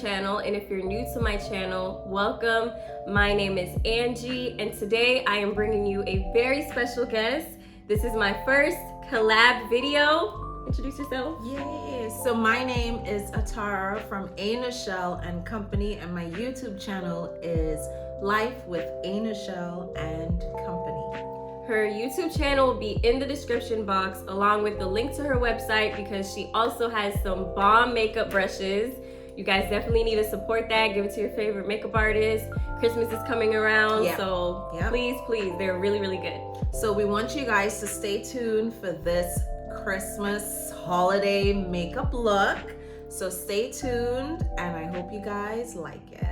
channel, and if you're new to my channel, welcome. My name is Angie, and today I am bringing you a very special guest. This is my first collab video. Introduce yourself. Yay! So my name is Atara from A Nichelle and Company, and my YouTube channel is Life with A Nichelle and Company. Her YouTube channel will be in the description box along with the link to her website because she also has some bomb makeup brushes. You guys definitely need to support that. Give it to your favorite makeup artist. Christmas is coming around, so please, they're really, really good. So we want you guys to stay tuned for this Christmas holiday makeup look. So stay tuned, and I hope you guys like it.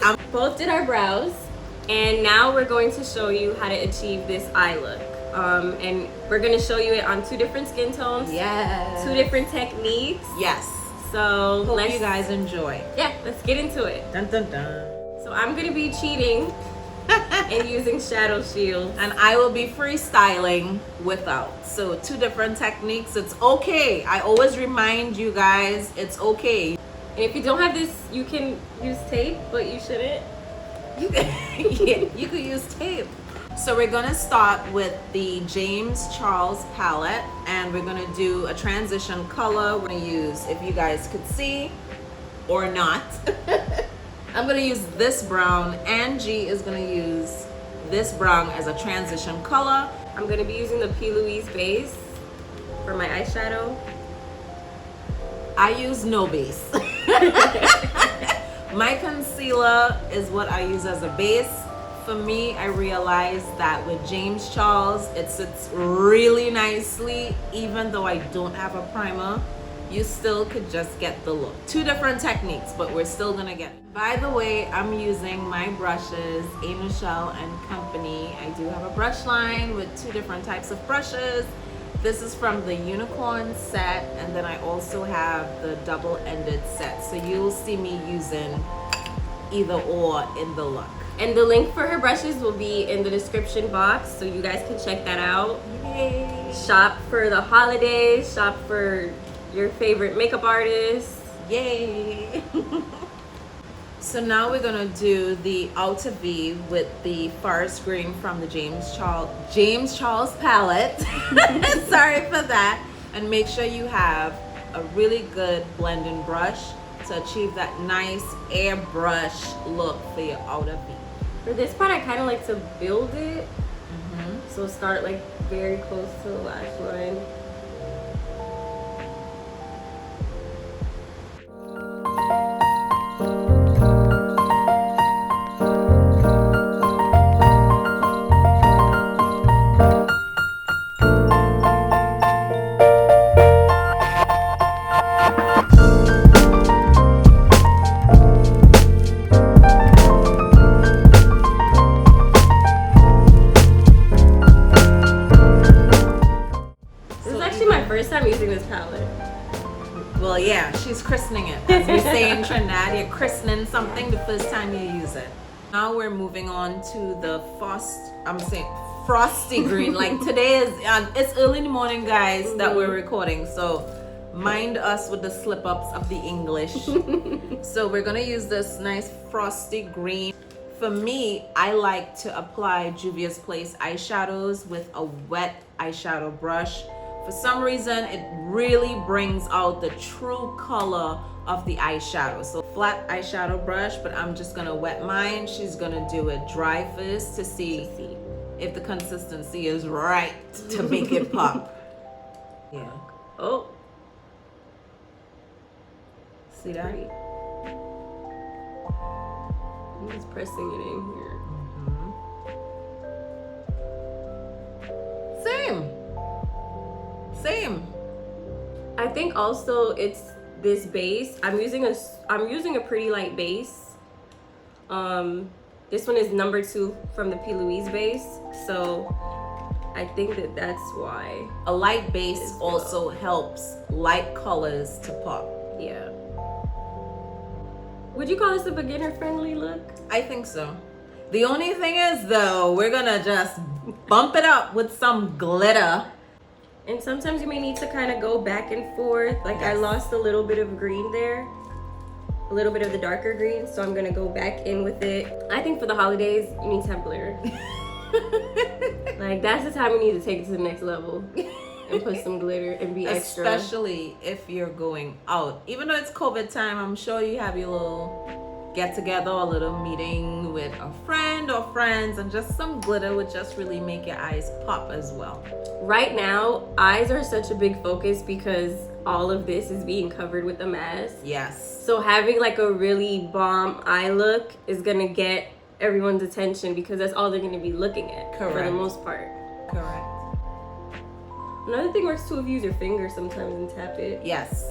I both did our brows, and now we're going to show you how to achieve this eye look. And we're going to show you it on two different skin tones. Yes. Two different techniques. Yes. So hope you guys enjoy. Yeah, let's get into it. Dun dun dun. So I'm going to be cheating and using shadow shield, and I will be freestyling without. So two different techniques. It's okay. I always remind you guys, it's okay. And if you don't have this, you can use tape, but you shouldn't. You could use tape. So we're gonna start with the James Charles palette, and we're gonna do a transition color. We're gonna use, if you guys could see or not, I'm gonna use this brown. Angie is gonna use this brown as a transition color. I'm gonna be using the P. Louise base for my eyeshadow. I use no base. My concealer is what I use as a base. For me, I realized that with James Charles, it sits really nicely. Even though I don't have a primer, you still could just get the look. Two different techniques, but we're still gonna get it. By the way, I'm using my brushes, A Nichelle and Company. I do have a brush line with two different types of brushes. This is from the unicorn set, and then I also have the double-ended set. So you'll see me using either or in the look. And the link for her brushes will be in the description box, so you guys can check that out. Yay! Shop for the holidays, shop for your favorite makeup artists. Yay! So now we're gonna do the outer V with the forest green from the James Charles palette. Sorry for that. And make sure you have a really good blending brush to achieve that nice airbrush look for your outer V. For this part, I kind of like to build it. So start like very close to the lash line. First time using this palette. Well, yeah, she's christening it. As we say in Trinidad, you're christening something the first time you use it. Now we're moving on to the frosty green. Like today is, it's early in the morning, guys, that we're recording. So mind us with the slip-ups of the English. So we're gonna use this nice frosty green. For me, I like to apply Juvia's Place eyeshadows with a wet eyeshadow brush. For some reason, it really brings out the true color of the eyeshadow. So flat eyeshadow brush, but I'm just gonna wet mine. She's gonna do it dry first to see if the consistency is right to make it pop. Yeah. Oh. See that? I'm just pressing it in here. Same. I think also it's this base. I'm using a pretty light base. This one is number 2 from the P. Louise base. So I think that's why. A light base also helps light colors to pop. Yeah. Would you call this a beginner friendly look? I think so. The only thing is though, we're gonna just bump it up with some glitter. And sometimes you may need to kind of go back and forth. Like I lost a little bit of green there. A little bit of the darker green. So I'm going to go back in with it. I think for the holidays, you need to have glitter. Like that's the time we need to take it to the next level. And put some glitter and be extra. Especially if you're going out. Even though it's COVID time, I'm sure you have your little get together, a little meeting with a friend or friends, and just some glitter would just really make your eyes pop as well. Right now, eyes are such a big focus because all of this is being covered with a mask. Yes. So having like a really bomb eye look is gonna get everyone's attention because that's all they're gonna be looking at. Correct. For the most part. Correct. Another thing works too if you use your finger sometimes and tap it. Yes.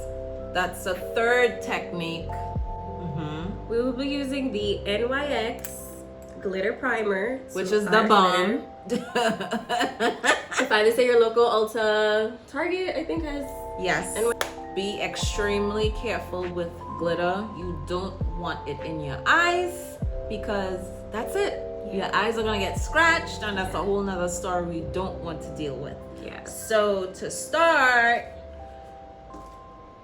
That's a third technique. We will be using the NYX glitter primer, which is the bomb. Find this at your local Ulta. Target, I think, has. Yes. Be extremely careful with glitter. You don't want it in your eyes because that's it. Your eyes are gonna get scratched, and that's a whole nother story we don't want to deal with. Yeah. So to start,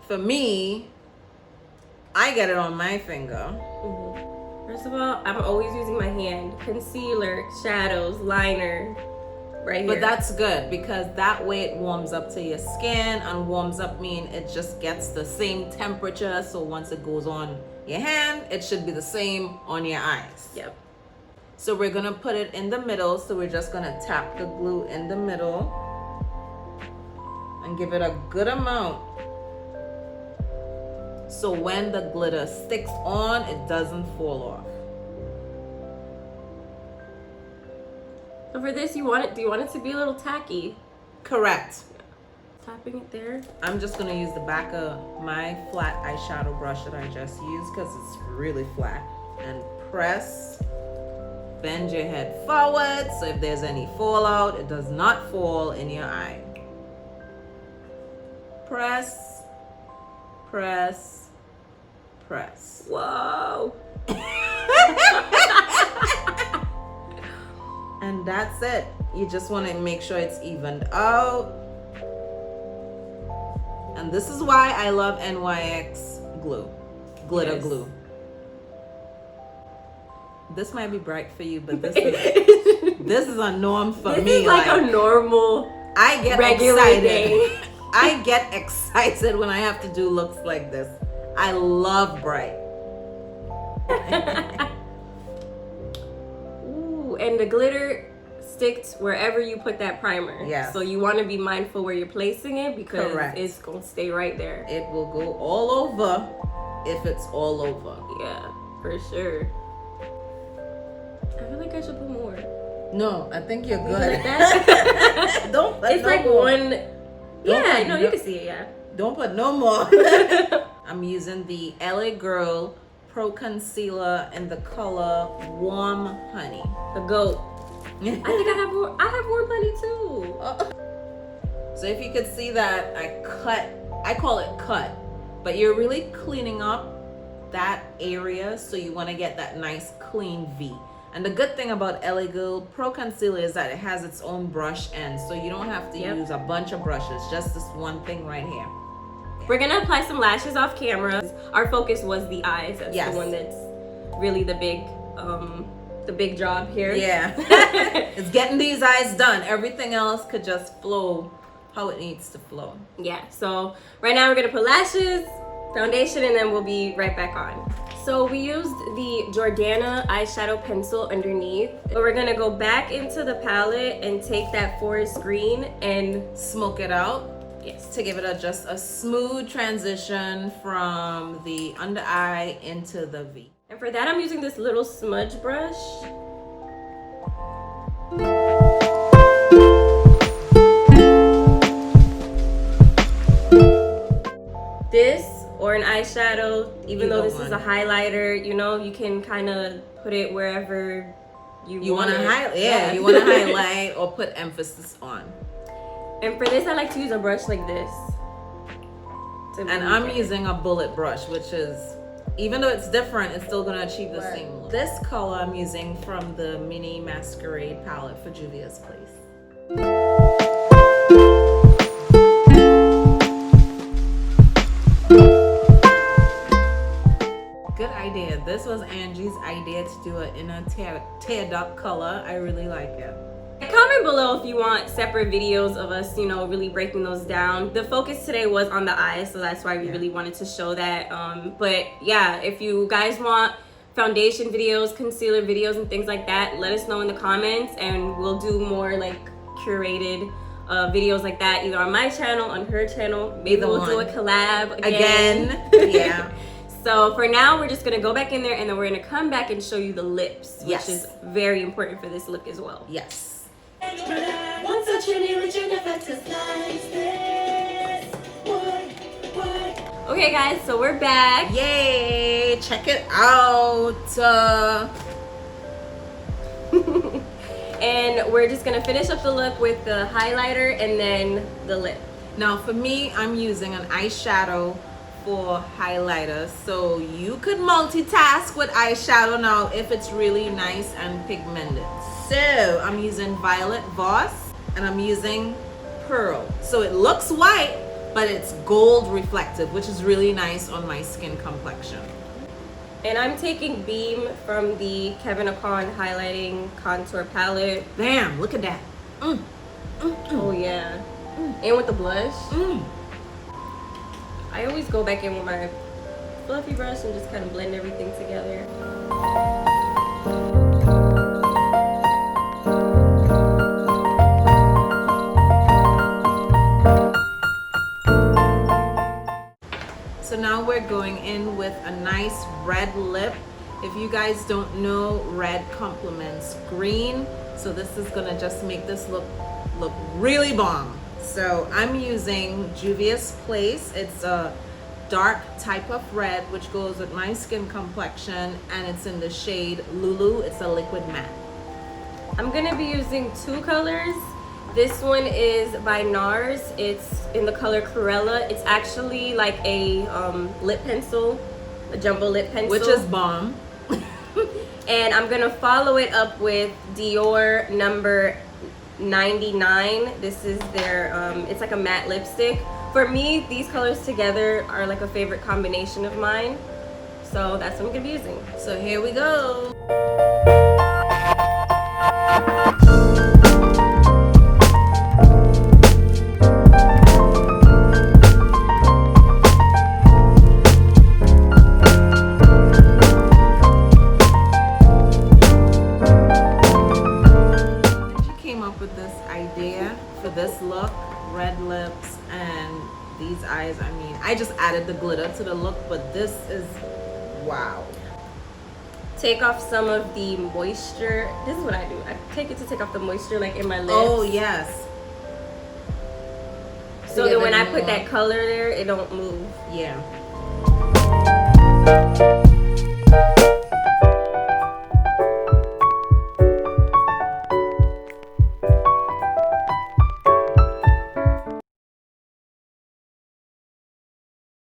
for me, I get it on my finger. First of all, I'm always using my hand. Concealer, shadows, liner, right here. But that's good because that way it warms up to your skin, and warms up mean it just gets the same temperature. So once it goes on your hand, it should be the same on your eyes. Yep. So we're gonna put it in the middle. So we're just gonna tap the glue in the middle and give it a good amount. So when the glitter sticks on, it doesn't fall off. So for this, do you want it to be a little tacky? Correct. Tapping it there. I'm just gonna use the back of my flat eyeshadow brush that I just used because it's really flat. And press, bend your head forward so if there's any fallout, it does not fall in your eye. Press, press, press. Whoa. And that's it. You just want to make sure it's evened out. And this is why I love NYX glue, glitter glue. This might be bright for you, but this is a norm for me. This is like a normal, I get regular excited. day. I get excited when I have to do looks like this. I love bright. Ooh, and the glitter sticks wherever you put that primer. Yes. So you want to be mindful where you're placing it because Correct. it's going to stay right there. It will go all over if it's all over. Yeah, for sure. I feel like I should put more. No, I think you're good. Like that? Don't put it's no like more. one. Yeah, put no, you can see it, yeah. Don't put no more. I'm using the LA Girl Pro Concealer in the color Warm Honey. The goat. I think I have warm honey too. So if you could see that, I call it cut, but you're really cleaning up that area, so you want to get that nice clean V. And the good thing about LA Girl Pro Concealer is that it has its own brush end, so you don't have to use a bunch of brushes, just this one thing right here. We're gonna apply some lashes off camera. Our focus was the eyes. That's the one that's really the big job here. Yeah. It's getting these eyes done. Everything else could just flow how it needs to flow. Yeah, so right now we're gonna put lashes, foundation, and then we'll be right back on. So we used the Jordana eyeshadow pencil underneath. But we're gonna go back into the palette and take that forest green and smoke it out. Yes. To give it just a smooth transition from the under eye into the V. And for that, I'm using this little smudge brush. This or an eyeshadow, even though this is a highlighter, you know, you can kind of put it wherever you want to highlight. Yeah, you want to highlight or put emphasis on. And for this, I like to use a brush like this. And I'm using a bullet brush, which is, even though it's different, it's still going to achieve the same look. This color I'm using from the Mini Masquerade palette for Juvia's Place. idea. This was Angie's idea to do it in a tear duct color. I really like it. Comment below if you want separate videos of us, you know, really breaking those down. The focus today was on the eyes, so that's why we really wanted to show that. But yeah, if you guys want foundation videos, concealer videos, and things like that, let us know in the comments, and we'll do more like curated videos like that, either on my channel, on her channel. Maybe we'll do a collab again. Yeah. So for now, we're just gonna go back in there, and then we're gonna come back and show you the lips, which is very important for this look as well. Yes. Okay guys, so we're back. Yay! Check it out. And we're just gonna finish up the look with the highlighter and then the lip. Now for me, I'm using an eyeshadow for highlighter, so you could multitask with eyeshadow now if it's really nice and pigmented. So I'm using Violet Voss, and I'm using Pearl. So it looks white, but it's gold reflective, which is really nice on my skin complexion. And I'm taking Beam from the Kevyn Aucoin Highlighting Contour Palette. Damn, look at that. Oh yeah. And with the blush. I always go back in with my fluffy brush and just kind of blend everything together. So now we're going in with a nice red lip. If you guys don't know, red complements green. So this is gonna just make this look really bomb. So I'm using Juvia's Place. It's a dark type of red, which goes with my skin complexion, and it's in the shade Lulu. It's a liquid matte. I'm gonna be using two colors. This one is by NARS. It's in the color Cruella. It's actually like a lip pencil, a jumbo lip pencil. Which is bomb. And I'm gonna follow it up with Dior number 99. This is their, it's like a matte lipstick. For me, these colors together are like a favorite combination of mine. So that's what I'm gonna be using. So here we go. This look, red lips and these eyes. I mean, I just added the glitter to the look, but this is wow. Take off some of the moisture. This is what I do. I take it to take off the moisture like in my lips. Oh yes. So that when I put that color there, it don't move. Yeah.